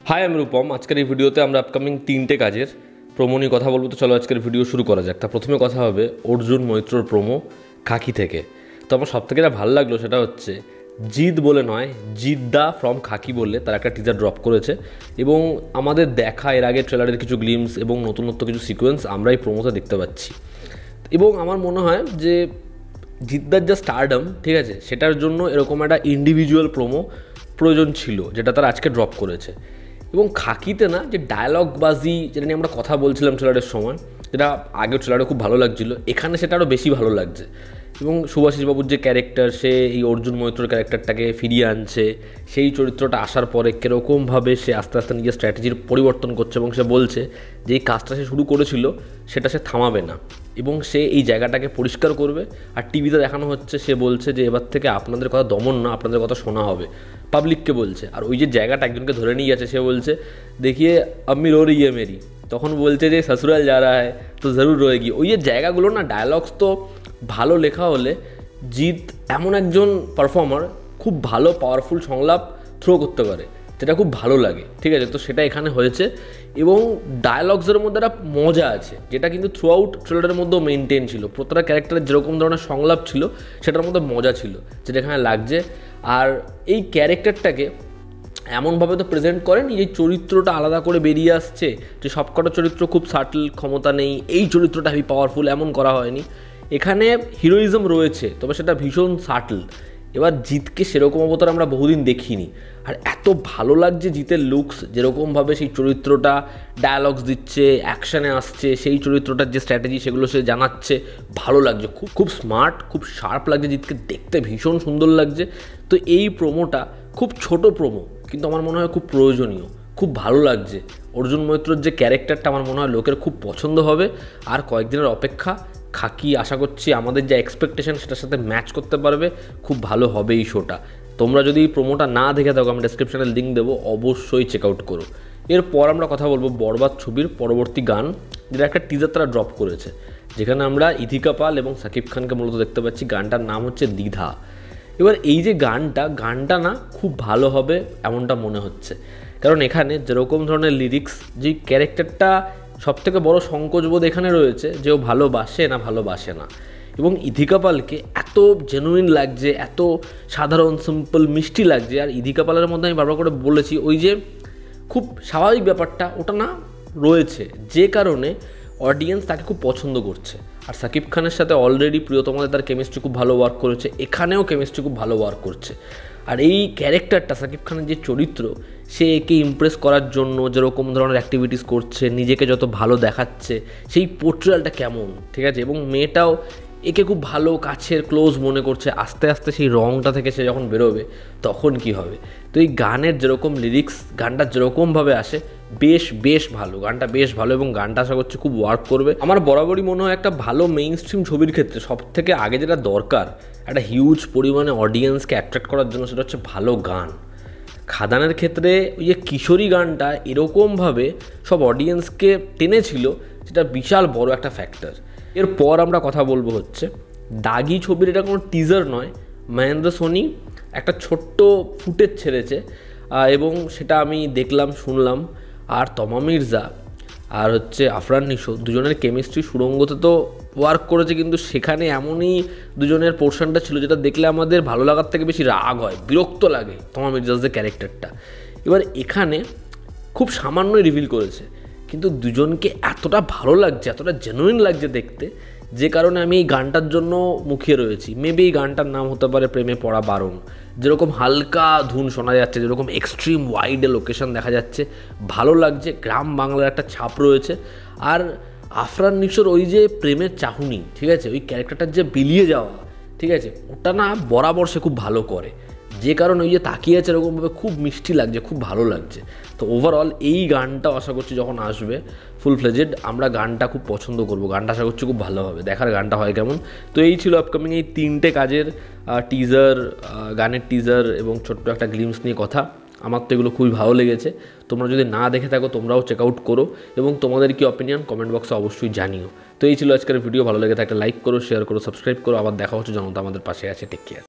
High আমি রূপম। আজকের এই ভিডিওতে আমরা আপকামিং 3টে কাজের প্রোমো নিয়ে কথা বলবো। তো চলো আজকের ভিডিও শুরু করা যাক। তা প্রথমে কথা হবে অর্জুন মৈত্রর প্রোমো খাকি থেকে। তো আমার সবথেকে যেটা ভালো লাগলো সেটা হচ্ছে জিৎ বলে নয়, জিদ্দা ফ্রম খাকি বললে তার একটা টিজার ড্রপ করেছে এবং আমাদের দেখা এর আগে ট্রেলারের কিছু গ্লিমস এবং নতুনত্ব কিছু সিকোয়েন্স আমরা এই প্রোমোতে দেখতে পাচ্ছি। এবং আমার মনে হয় যে জিদ্দার যা স্টারডম, ঠিক আছে, সেটার জন্য এরকম একটা ইন্ডিভিজুয়াল প্রোমো প্রয়োজন ছিল যেটা তারা আজকে ড্রপ করেছে। এবং খাকিতে না যে ডায়লগবাজি যেটা নিয়ে আমরা কথা বলছিলাম ট্রেলারের সময়, যেটা আগের ট্রেলারে খুব ভালো লাগছিলো, এখানে সেটা আরও বেশি ভালো লাগছে। এবং সুভাষিস বাবুর যে ক্যারেক্টার, সে এই অর্জুন মৈত্রর ক্যারেক্টারটাকে ফিরিয়ে আনছে, সেই চরিত্রটা আসার পরে কীরকমভাবে সে আস্তে আস্তে নিজের স্ট্র্যাটেজির পরিবর্তন করছে এবং সে বলছে যে এই কাজটা সে শুরু করেছিল সেটা সে থামাবে না এবং সে এই জায়গাটাকে পরিষ্কার করবে। আর টিভিতে দেখানো হচ্ছে সে বলছে যে এবার থেকে আপনাদের কথা দমন না, আপনাদের কথা শোনা হবে, পাবলিককে বলছে। আর ওই যে জায়গাটা একজনকে ধরে নিয়ে যাচ্ছে, সে বলছে দেখিয়ে আম্মি রো রही है मेरी, তখন বলছে যে ससुराल जा रहा है तो ज़रूर रोएगी। ওই যে জায়গাগুলো না, ডায়লগস তো ভালো লেখা হলে জিৎ এমন একজন পারফর্মার, খুব ভালো পাওয়ারফুল সংলাপ থ্রো করতে পারে, যেটা খুব ভালো লাগে, ঠিক আছে। তো সেটা এখানে হয়েছে এবং ডায়ালগসের মধ্যে একটা মজা আছে যেটা কিন্তু থ্রু আউট ট্রেলারের মধ্যেও মেনটেন ছিল। প্রত্যেকটা ক্যারেক্টারের যেরকম ধরনের সংলাপ ছিল সেটার মধ্যে মজা ছিল, যেটা এখানে লাগছে। আর এই ক্যারেক্টারটাকে এমনভাবে তো প্রেজেন্ট করেন, এই চরিত্রটা আলাদা করে বেরিয়ে আসছে যে সবকটা চরিত্র খুব সাটল, ক্ষমতা নেই, এই চরিত্রটা হেভি পাওয়ারফুল, এমন করা হয়নি। এখানে হিরোইজম রয়েছে, তবে সেটা ভীষণ সাটল। এবার জিতকে সেরকম অবতার আমরা বহুদিন দেখিনি, আর এত ভালো লাগছে জিতের লুকস, যেরকমভাবে সেই চরিত্রটা ডায়ালগস দিচ্ছে, অ্যাকশানে আসছে, সেই চরিত্রটার যে স্ট্র্যাটেজি সেগুলো সে জানাচ্ছে, ভালো লাগছে। খুব খুব স্মার্ট, খুব শার্প লাগছে জিতকে, দেখতে ভীষণ সুন্দর লাগছে। তো এই প্রোমোটা খুব ছোট প্রোমো, কিন্তু আমার মনে হয় খুব প্রয়োজনীয়, খুব ভালো লাগছে। অর্জুন মৈত্রর যে ক্যারেক্টারটা আমার মনে হয় লোকের খুব পছন্দ হবে। আর কয়েকদিনের অপেক্ষা, খাকি আশা করছি আমাদের যে এক্সপেকটেশন সেটার সাথে ম্যাচ করতে পারবে, খুব ভালো হবে এই শোটা। তোমরা যদি প্রোমোটা না দেখে থাকো, আমি ডেসক্রিপশানে লিঙ্ক দেবো, অবশ্যই চেক আউট করো। এরপর আমরা কথা বলবো বরবাদ ছবির পরবর্তী গান, যেটা একটা টিজার তারা ড্রপ করেছে, যেখানে আমরা ইথিকা পাল এবং সাকিব খানকে মূলত দেখতে পাচ্ছি। গানটার নাম হচ্ছে দ্বিধা। এবার এই যে গানটা না খুব ভালো হবে এমনটা মনে হচ্ছে, কারণ এখানে যেরকম ধরনের লিরিক্স, যে ক্যারেক্টারটা সবথেকে বড় সংকোচবোধ এখানে রয়েছে যে ও ভালোবাসে না ভালোবাসে না। এবং ইথিকা পালকে এত জেনুইন লাগছে, এত সাধারণ সিম্পল মিষ্টি লাগছে। আর ইথিকা পালের মধ্যে আমি বারবার করে বলেছি, ওই যে খুব স্বাভাবিক ব্যাপারটা ওটা না রয়েছে, যে কারণে অডিয়েন্স তাকে খুব পছন্দ করছে। আর সাকিব খানের সাথে অলরেডি প্রিয়তমাদের তার কেমিস্ট্রি খুব ভালো ওয়ার্ক করেছে, এখানেও কেমিস্ট্রি খুব ভালো ওয়ার্ক করছে। আর এই ক্যারেক্টারটা, সাকিব খানের যে চরিত্র, সে একে ইমপ্রেস করার জন্য যেরকম ধরনের অ্যাক্টিভিটিস করছে, নিজেকে যত ভালো দেখাচ্ছে, সেই পোর্ট্রেলটা কেমন, ঠিক আছে। এবং মেয়েটাও একে খুব ভালো কাছের ক্লোজ মনে করছে। আস্তে আস্তে সেই রংটা থেকে সে যখন বেরোবে তখন কি হবে। তো এই গানের যেরকম লিরিক্স, গানটা যেরকমভাবে আসে, বেশ ভালো, গানটা বেশ ভালো এবং গানটা আশা করছি খুব ওয়ার্ক করবে। আমার বরাবরই মনে হয় একটা ভালো মেইন স্ট্রিম ছবির ক্ষেত্রে সব থেকে আগে যেটা দরকার একটা হিউজ পরিমাণে অডিয়েন্সকে অ্যাট্রাক্ট করার জন্য, সেটা হচ্ছে ভালো গান। খাদানের ক্ষেত্রে ওই যে কিশোরী গানটা এরকমভাবে সব অডিয়েন্সকে টেনেছিল, সেটা বিশাল বড় একটা ফ্যাক্টর। এরপর আমরা কথা বলবো হচ্ছে দাগি ছবির, এটা কোনো টিজার নয়, মহেন্দ্র সোনি একটা ছোট্ট ফুটেজ ছেড়েছে এবং সেটা আমি দেখলাম, শুনলাম। আর তমা মির্জা আর হচ্ছে আফরান নিশো দুজনের কেমিস্ট্রি সুড়ঙ্গতে তো ওয়ার্ক করেছে, কিন্তু সেখানে এমনই দুজনের পোর্শনটা ছিল যেটা দেখলে আমাদের ভালো লাগার থেকে বেশি রাগ হয়, বিরক্ত লাগে তমা মির্জার যে ক্যারেক্টারটা। এবার এখানে খুব সামান্যই রিভিল করেছে, কিন্তু দুজনকে এতটা ভালো লাগছে, এতটা জেনুইন লাগছে দেখতে, যে কারণে আমি এই গানটার জন্য মুখিয়ে রয়েছি। মেবি এই গানটার নাম হতে পারে প্রেমে পড়া বারণ। যেরকম হালকা ধুন শোনা যাচ্ছে, যেরকম এক্সট্রিম ওয়াইডে লোকেশন দেখা যাচ্ছে, ভালো লাগছে, গ্রাম বাংলার একটা ছাপ রয়েছে। আর আফরান নিশোর ওই যে প্রেমের চাহনি, ঠিক আছে, ওই ক্যারেক্টারটার যে বিলিয়ে যাওয়া, ঠিক আছে, ওটা না বরাবর সে খুব ভালো করে, যে কারণে ওই যে তাকিয়ে আছে এরকমভাবে খুব মিষ্টি লাগছে, খুব ভালো লাগছে। তো ওভারঅল এই গানটাও আশা করছি যখন আসবে ফুল ফ্লেজেড, আমরা গানটা খুব পছন্দ করবো, গানটা আশা করছি খুব ভালো হবে, দেখার গানটা হয় কেমন। তো এই ছিল আপকামিং এই 3টে কাজের টিজার, গানের টিজার এবং ছোট্ট একটা গ্লিমস নিয়ে কথা। আমার তো এগুলো খুবই ভালো লেগেছে। তোমরা যদি না দেখে থাকো তোমরাও চেক আউট করো এবং তোমাদের কি অপিনিয়ন কমেন্ট বক্সে অবশ্যই জানিও। তো এই ছিল আজকের ভিডিও, ভালো লেগে থাকলে লাইক করো, শেয়ার করো, সাবস্ক্রাইব করো। আবার দেখা হচ্ছে, জনতা আমাদের পাশে আছে। Take care.